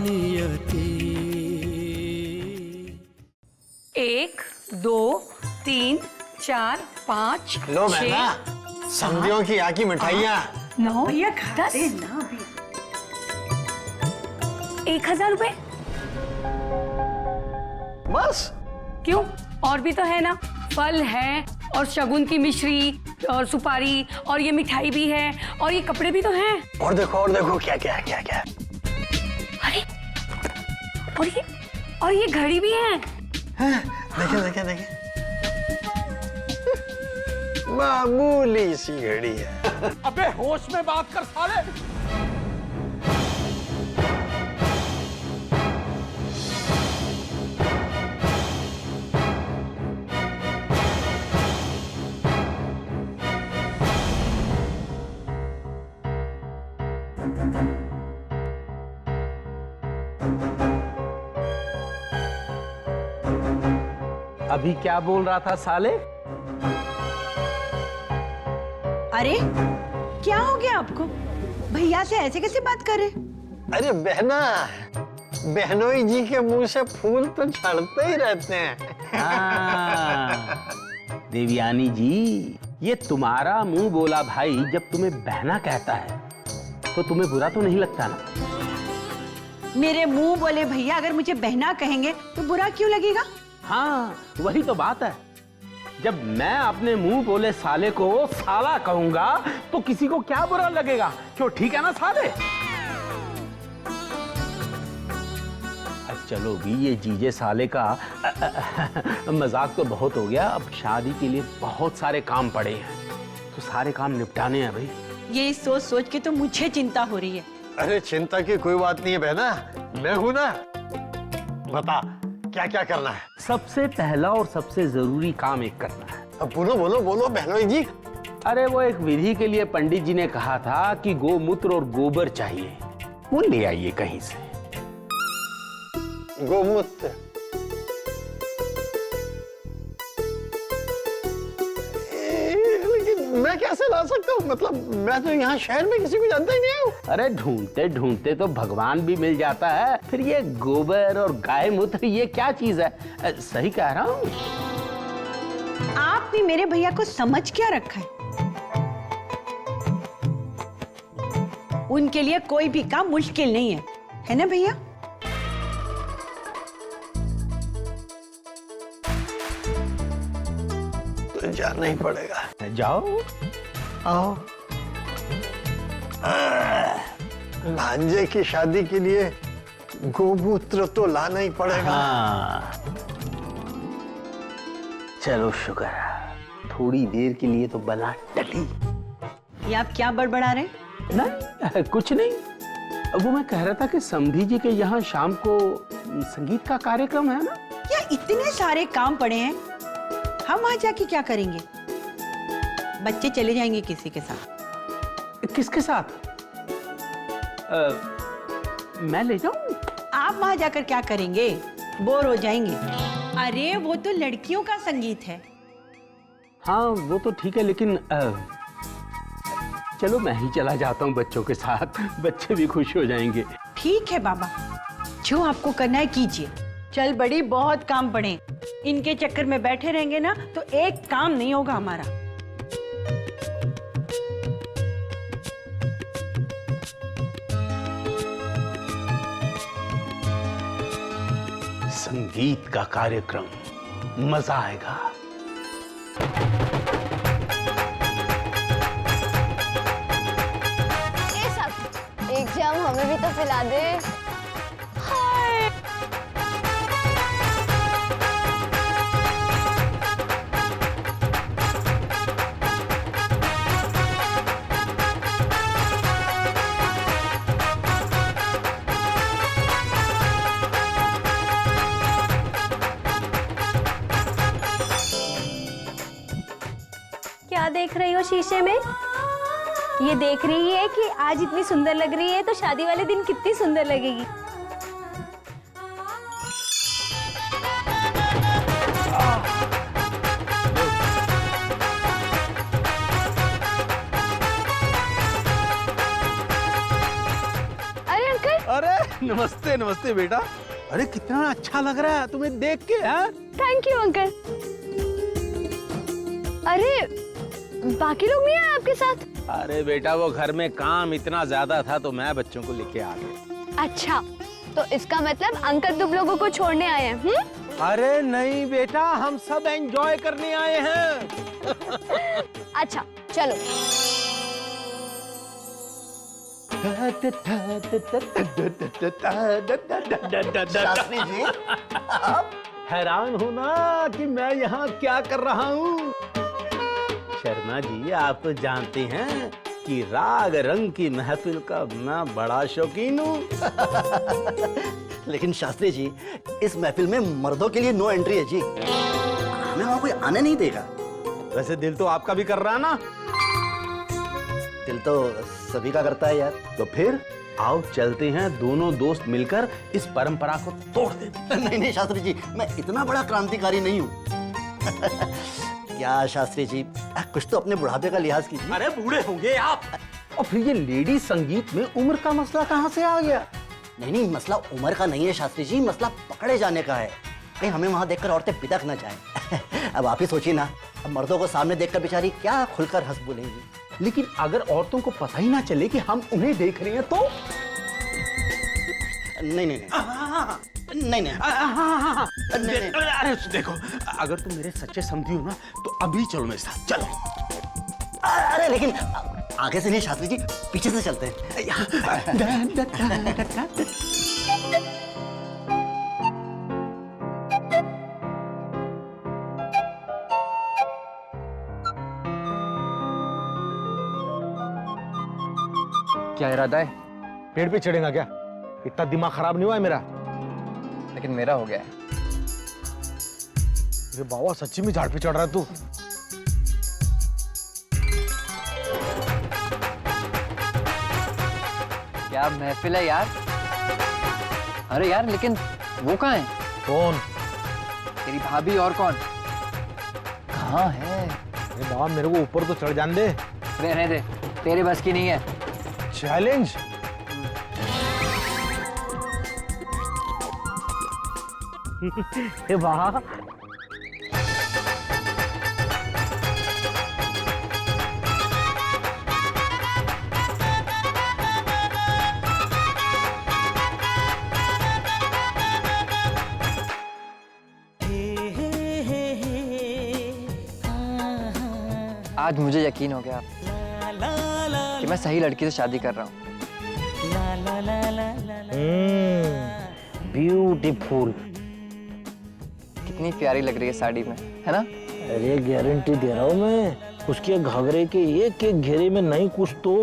नियति। 1 2 3 4 5 लो बहना, समधियों की आकी मिठाइयाँ। 9 भैया खा 10 दे ना अभी। 1000 रुपए। बस? क्यों, और भी तो है ना, फल है और शगुन की मिश्री और सुपारी और ये मिठाई भी है और ये कपड़े भी तो हैं। और देखो क्या क्या है, क्या क्या है। अरे और ये घड़ी भी है। देखे मामूली सी घड़ी है। अबे होश में बात कर साले। अभी क्या बोल रहा था साले? अरे क्या हो गया आपको? भैया से ऐसे कैसे बात करे? अरे बहना, बहनोई जी के मुंह से फूल तो झड़ते ही रहते हैं। देवयानी जी, ये तुम्हारा मुंह बोला भाई जब तुम्हें बहना कहता है तो तुम्हें बुरा तो नहीं लगता ना? मेरे मुंह बोले भैया अगर मुझे बहना कहेंगे तो बुरा क्यों लगेगा? हाँ, वही तो बात है। जब मैं अपने मुंह बोले साले को साला कहूंगा तो किसी को क्या बुरा लगेगा? क्यों, ठीक है ना साले? चलो भी, ये जीजे साले का मजाक तो बहुत हो गया। अब शादी के लिए बहुत सारे काम पड़े हैं, तो सारे काम निपटाने हैं भाई। ये सोच सोच के तो मुझे चिंता हो रही है। अरे चिंता की कोई बात नहीं है बहना, मैं हूं ना। बता क्या क्या करना है? सबसे पहला और सबसे जरूरी काम एक करना है। अब बोलो बहनोई जी। अरे वो एक विधि के लिए पंडित जी ने कहा था कि गोमूत्र और गोबर चाहिए, वो ले आइए कहीं से। गोमूत्र? लेकिन मैं कैसे ला सकता हूँ? मतलब मैं तो यहाँ शहर में किसी को जानता ही नहीं हूँ। अरे ढूंढते ढूंढते तो भगवान भी मिल जाता है। फिर ये गोबर और गाय मूत्र ये क्या चीज है? सही कह रहा हूँ? आपने मेरे भैया को समझ क्या रखा है? उनके लिए कोई भी काम मुश्किल नहीं है ना भैया? तो जाना ही पड़ेगा। जाओ, आओ। भांजे की शादी के लिए गोमूत्र तो लाना ही पड़ेगा। हाँ। चलो शुक्र है, थोड़ी देर के लिए तो बला टली। ये आप क्या बड़बड़ा रहे? नहीं, कुछ नहीं। वो मैं कह रहा था कि समधी जी के यहाँ शाम को संगीत का कार्यक्रम है ना? क्या इतने सारे काम पड़े हैं, हम वहां जाके क्या करेंगे? बच्चे चले जाएंगे किसी के साथ। किसके साथ? मैं ले जाऊं? आप वहां जाकर क्या करेंगे? बोर हो जाएंगे। अरे वो तो लड़कियों का संगीत है। हाँ वो तो ठीक है, लेकिन चलो मैं ही चला जाता हूँ बच्चों के साथ, बच्चे भी खुश हो जाएंगे। ठीक है बाबा, जो आपको करना है कीजिए। चल बड़ी, बहुत काम पड़े, इनके चक्कर में बैठे रहेंगे ना तो एक काम नहीं होगा हमारा। संगीत का कार्यक्रम, मजा आएगा। एक जाम हमें भी तो पिला दे। क्या देख रही हो शीशे में? ये देख रही है कि आज इतनी सुंदर लग रही है तो शादी वाले दिन कितनी सुंदर लगेगी। अरे अंकल, अरे नमस्ते नमस्ते बेटा। अरे कितना अच्छा लग रहा है तुम्हें देख के। हाँ थैंक यू अंकल। अरे बाकी लोग नहीं आए आपके साथ? अरे बेटा वो घर में काम इतना ज्यादा था तो मैं बच्चों को लेके आ गया। अच्छा, तो इसका मतलब अंकल तुम लोगों को छोड़ने आए हैं? अरे नहीं बेटा, हम सब एंजॉय करने आए हैं। अच्छा चलो। शास्त्री जी, हैरान हो ना कि मैं यहाँ क्या कर रहा हूँ। शर्मा जी आप तो जानते हैं कि राग रंग की महफिल का मैं बड़ा शौकीन हूँ। लेकिन शास्त्री जी, इस महफिल में मर्दों के लिए नो एंट्री है जी। हमें वहां कोई आने नहीं देगा। वैसे दिल तो आपका भी कर रहा है ना? दिल तो सभी का करता है यार। तो फिर आओ चलते हैं, दोनों दोस्त मिलकर इस परंपरा को तोड़ देते। नहीं नहीं शास्त्री जी, मैं इतना बड़ा क्रांतिकारी नहीं हूँ। क्या शास्त्री जी, कुछ तो अपने बुढ़ापे का लिहाज कीजिए। अरे बूढ़े होंगे आप। और फिर ये लेडी संगीत में उम्र का मसला कहाँ से आ गया? नहीं नहीं, मसला उम्र का नहीं है शास्त्री जी, मसला पकड़े जाने का है। कहीं हमें वहां देखकर औरतें बिदक न जाएं। अब आप ही सोचिए ना, अब मर्दों को सामने देखकर बेचारी क्या खुलकर हंस बोलेंगी। लेकिन अगर औरतों को पता ही ना चले कि हम उन्हें देख रहे हैं तो? नहीं नहीं नहीं नहीं नहीं। अरे देखो, अगर तुम मेरे सच्चे समझी हो ना तो अभी चलो मेरे साथ, चलो। अरे लेकिन आगे से नहीं शास्त्री जी, पीछे से चलते हैं। क्या इरादा है? पेड़ पे चढ़ेगा क्या? इतना दिमाग खराब नहीं हुआ है मेरा? लेकिन मेरा हो गया है। अरे बाबा सच्ची में झाड़ पे चढ़ रहा है तू? क्या महफिल है यार। अरे यार लेकिन वो कहाँ है? कौन? तेरी भाभी और कौन? कहाँ है? अरे बाबा मेरे को ऊपर तो चढ़ जाने दे। रहने दे, तेरे बस की नहीं है। चैलेंज? वाह, आज मुझे यकीन हो गया कि मैं सही लड़की से शादी कर रहा हूँ। ब्यूटीफुल। कितनी प्यारी लग रही है साड़ी में, है ना? अरे गारंटी दे रहा हूँ मैं, उसके घाघरे के एक एक घेरे में नहीं कुछ तो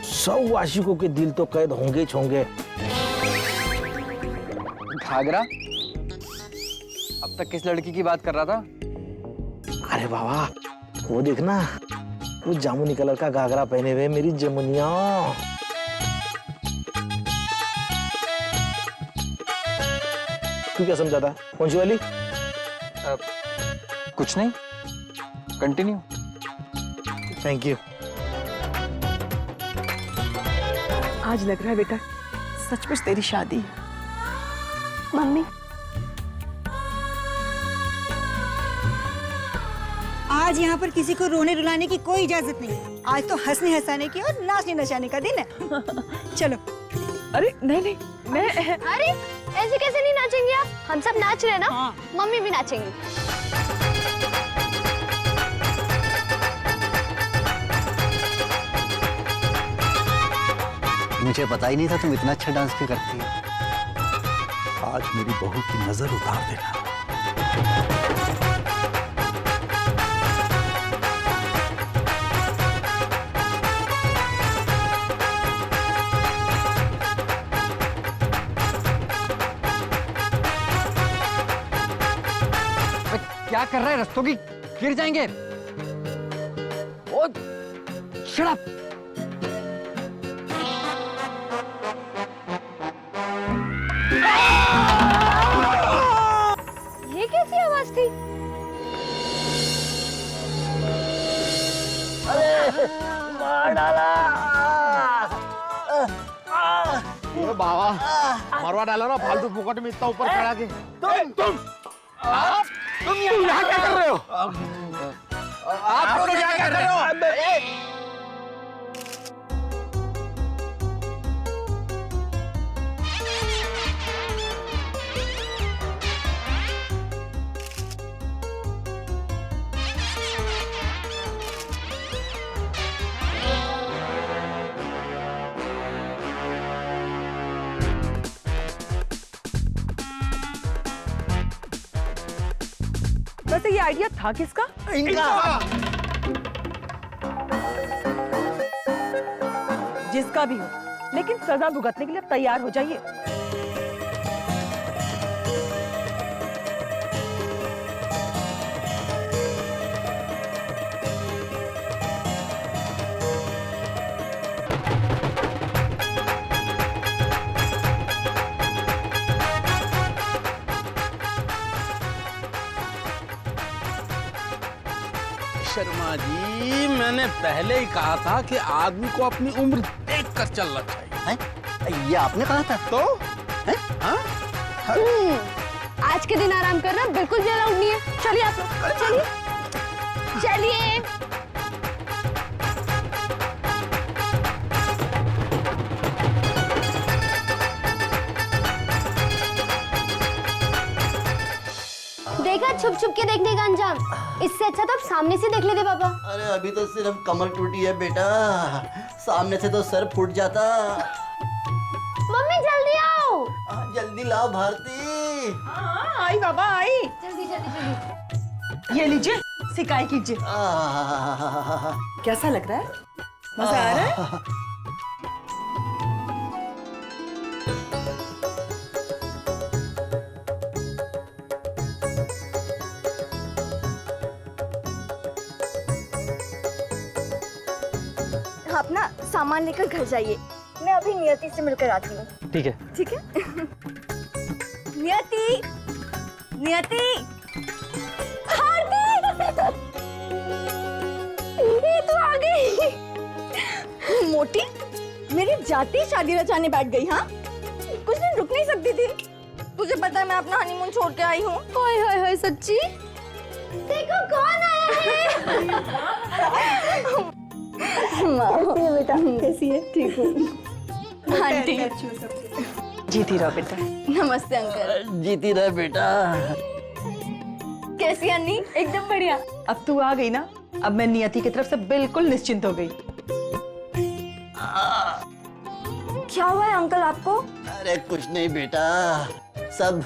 100 आशिकों के दिल तो कैद होंगे होंगे। घाघरा? अब तक किस लड़की की बात कर रहा था? अरे बाबा वो देखना, वो जामुनी कलर का घाघरा पहने हुए मेरी जमुनिया। तू क्या समझा था? कौन सी वाली? कुछ नहीं, कंटिन्यू। Thank you. आज लग रहा है बेटा सचमुच तेरी शादी है। मम्मी आज यहाँ पर किसी को रोने रुलाने की कोई इजाजत नहीं। आज तो हंसने हंसाने की और नाचने नचाने का दिन है। चलो। अरे नहीं नहीं, मैं अरे ऐसे कैसे नहीं नाचेंगे आप? हम सब नाच रहे हैं ना। हाँ। मम्मी भी नाचेंगी। मुझे पता ही नहीं था तुम इतना अच्छा डांस भी करती हो। आज मेरी बहू की नजर उतार देना। क्या कर रहा है? रस्तों की गिर जाएंगे। ओ, shut up! ये कैसी आवाज थी? मार डाला। अरे बाबा मरवा डाला ना फालतू फुकट में इतना ऊपर खड़ा के। तुम यहाँ क्या कर रहे हो? आप लोग यहाँ क्या कर रहे हो? वैसे ये आइडिया था किसका? इनका। जिसका भी हो, लेकिन सजा भुगतने के लिए तैयार हो जाइए। शर्मा जी, मैंने पहले ही कहा था कि आदमी को अपनी उम्र देखकर चलना चाहिए। हैं? ये आपने कहा था तो हैं? आज के दिन आराम करना बिल्कुल भी अलाउड नहीं है। चलिए आप लोग, चलिए चलिए। देखा छुप छुप के देखने का अंजाम। इससे अच्छा तो आप सामने से देख लेते पापा। अरे अभी तो सिर्फ कमर टूटी है बेटा, सामने से तो सर फूट जाता। मम्मी जल्दी आओ। जल्दी लाओ भारती। हाँ, आई बाबा आई। जल्दी जल्दी जल्दी। ये लीजिए, सिकाई कीजिए। कैसा लग रहा है? मजा आ रहा है? आप ना सामान लेकर घर जाइए, मैं अभी नियति से मिलकर आती हूँ। ठीक है। ठीक है। नियति, नियति, ये तो आ गई। मोटी, मेरी जाती शादी रचाने बैठ गई। हाँ, कुछ दिन रुक नहीं सकती थी? तुझे पता है मैं अपना हनीमून छोड़ के आई हूँ। हाय हाय हाय, सच्ची? देखो कौन आया है। कैसी है बेटा? कैसी है? ठीक हूँ। आंटी, जीती रहो बेटा। नमस्ते अंकल। जीती रहे बेटा। कैसी है अन्नी? एकदम बढ़िया। अब तू आ गई ना, अब मैं नियति की तरफ से बिल्कुल निश्चिंत हो गई। क्या हुआ है अंकल आपको? अरे कुछ नहीं बेटा, सब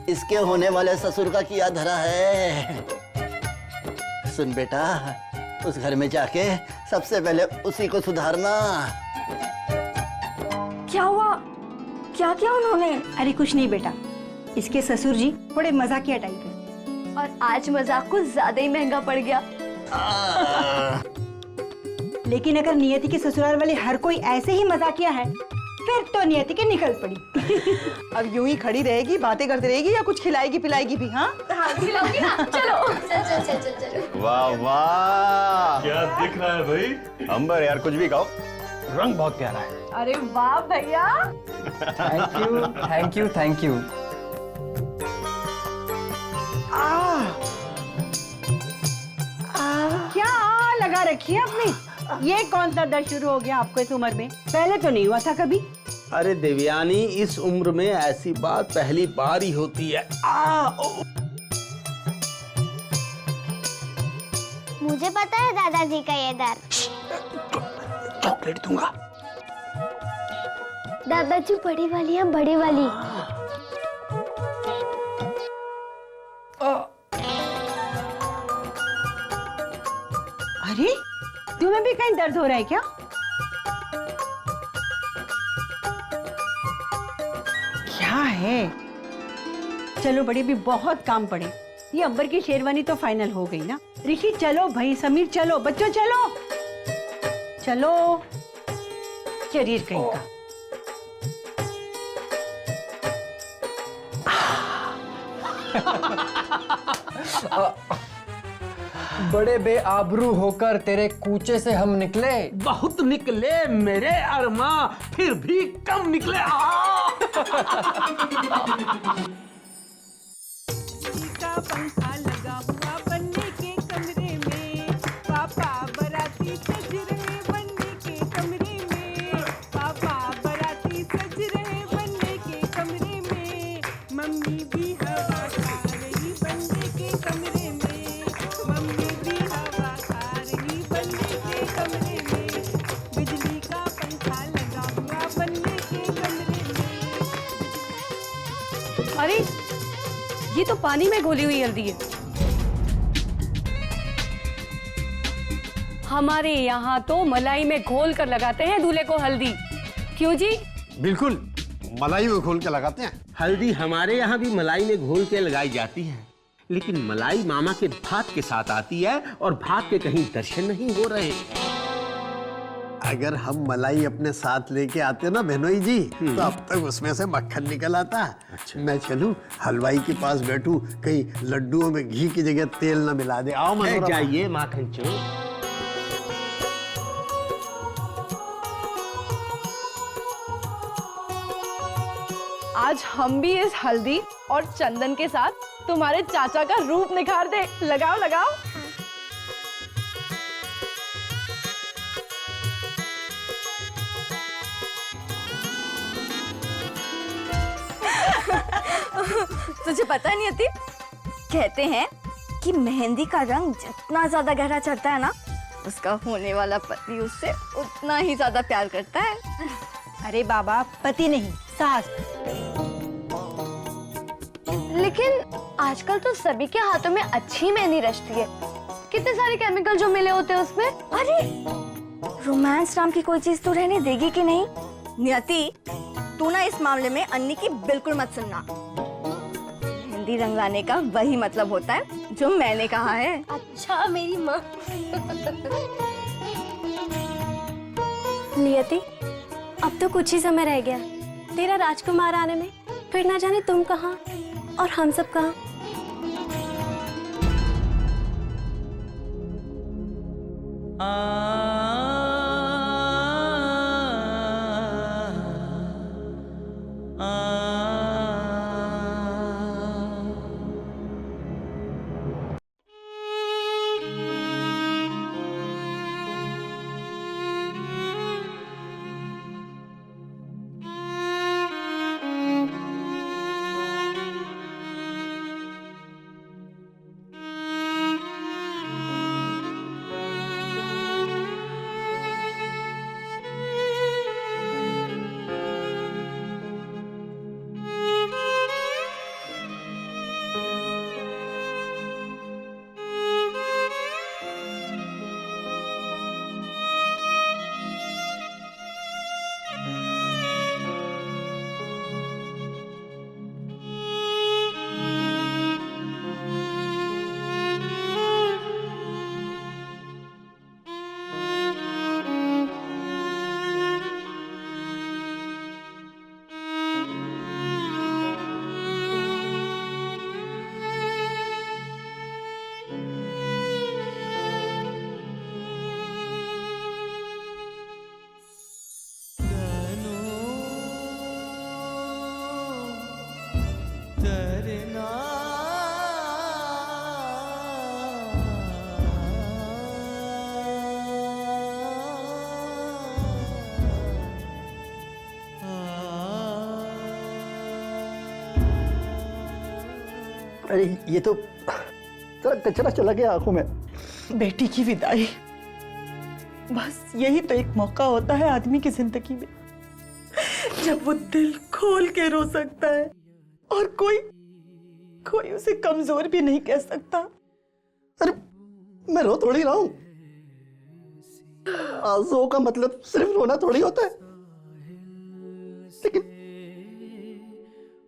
इसके होने वाले ससुर का किया धरा है। सुन बेटा, उस घर में जाके सबसे पहले उसी को सुधारना। क्या हुआ? क्या किया उन्होंने? अरे कुछ नहीं बेटा, इसके ससुर जी बड़े मजाकिया टाइप है। और आज मजाक कुछ ज्यादा ही महंगा पड़ गया। लेकिन अगर नियति के ससुराल वाले हर कोई ऐसे ही मजाकिया है, फिर तो नियति के निकल पड़ी। अब यूं ही खड़ी रहेगी, बातें करती रहेगी या कुछ खिलाएगी पिलाएगी भी? हाँ, खिलाओगी ना? चलो चल चल चल चल चलो। वाह वाह, क्या दिख रहा है भाई? अंबर यार, कुछ भी कहो, रंग बहुत प्यारा है। अरे वाह भैया। Thank you thank you thank you. क्या लगा रखी है आपने? ये कौन सा दर्द शुरू हो गया आपको इस उम्र में? पहले तो नहीं हुआ था कभी। अरे देवयानी, इस उम्र में ऐसी बात पहली बार ही होती है। मुझे पता है दादाजी का ये दर्द। चॉकलेट दूंगा। दादाजी बड़ी वाली है, बड़ी वाली। अरे तुम्हें भी कहीं दर्द हो रहा है क्या? क्या है? चलो बड़ी, भी बहुत काम पड़े। ये अंबर की शेरवानी तो फाइनल हो गई ना। ऋषि चलो भाई, समीर चलो, बच्चों चलो चलो। शरीर कहीं का। बड़े बेआबरू होकर तेरे कूचे से हम निकले। बहुत निकले मेरे अरमा, फिर भी कम निकले। पंखा लगा हुआ बनने के कमरे में, पापा बराती सज रहे बनने के कमरे में, पापा बराती सज रहे बनने के कमरे में, मम्मी भी हवा खा रही बनने के कमरे में, मम्मी भी हवा खा रही बनने के कमरे में, बिजली का पंखा लगा हुआ बनने के कमरे में। अरे ये तो पानी में घोली हुई हल्दी है। हमारे यहाँ तो मलाई में घोल कर लगाते हैं दूल्हे को हल्दी। क्यों जी? बिल्कुल, मलाई में घोल के लगाते हैं। हल्दी हमारे यहाँ भी मलाई में घोल के लगाई जाती है, लेकिन मलाई मामा के भात के साथ आती है और भात के कहीं दर्शन नहीं हो रहे। अगर हम मलाई अपने साथ लेके आते ना बहनोई जी, तो अब तक उसमें से मक्खन निकल आता। अच्छा। मैं चलूं हलवाई के पास बैठूं, कहीं लड्डुओं में घी की जगह तेल ना मिला दे। आओ मनोरमा। जाइए माखन चोर। आज हम भी इस हल्दी और चंदन के साथ तुम्हारे चाचा का रूप निखार दे। लगाओ लगाओ। तुझे पता नहीं अति, कहते हैं कि मेहंदी का रंग जितना ज्यादा गहरा चढ़ता है ना, उसका होने वाला पति उससे उतना ही ज्यादा प्यार करता है। अरे बाबा, पति नहीं सास। लेकिन आजकल तो सभी के हाथों में अच्छी मेहंदी रचती है। कितने सारे केमिकल जो मिले होते हैं उसमें। अरे रोमांस नाम की कोई चीज तो रहने देगी कि नहीं? नियति, तू ना इस मामले में अन्नी की बिल्कुल मत सुनना। मेहंदी रंगाने का वही मतलब होता है जो मैंने कहा है। अच्छा मेरी माँ। नियति, अब तो कुछ ही समय रह गया तेरा राजकुमार आने में, फिर ना जाने तुम कहाँ और हम सब कहाँ। अरे ये तो सारा कचरा चला गया आंखों में। बेटी की विदाई, बस यही तो एक मौका होता है आदमी की जिंदगी में, जब वो दिल खोल के रो सकता है और कोई उसे कमजोर भी नहीं कह सकता। अरे मैं रो थोड़ी रहा हूं, आंसुओं का मतलब सिर्फ रोना थोड़ी होता है। लेकिन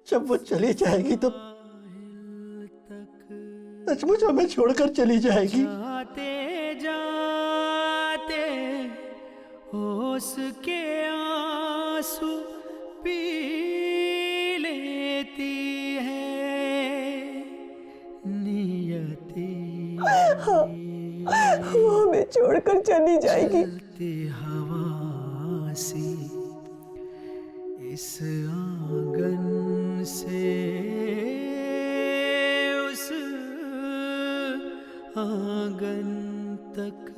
जब वो चली जाएगी तो सचमुच हमें छोड़कर चली जाएगी। जाते जाते उसके आंसू पी लेती है नियति। वो हमें छोड़कर चली जाएगी। हवा से इस आंगन से उस आंगन तक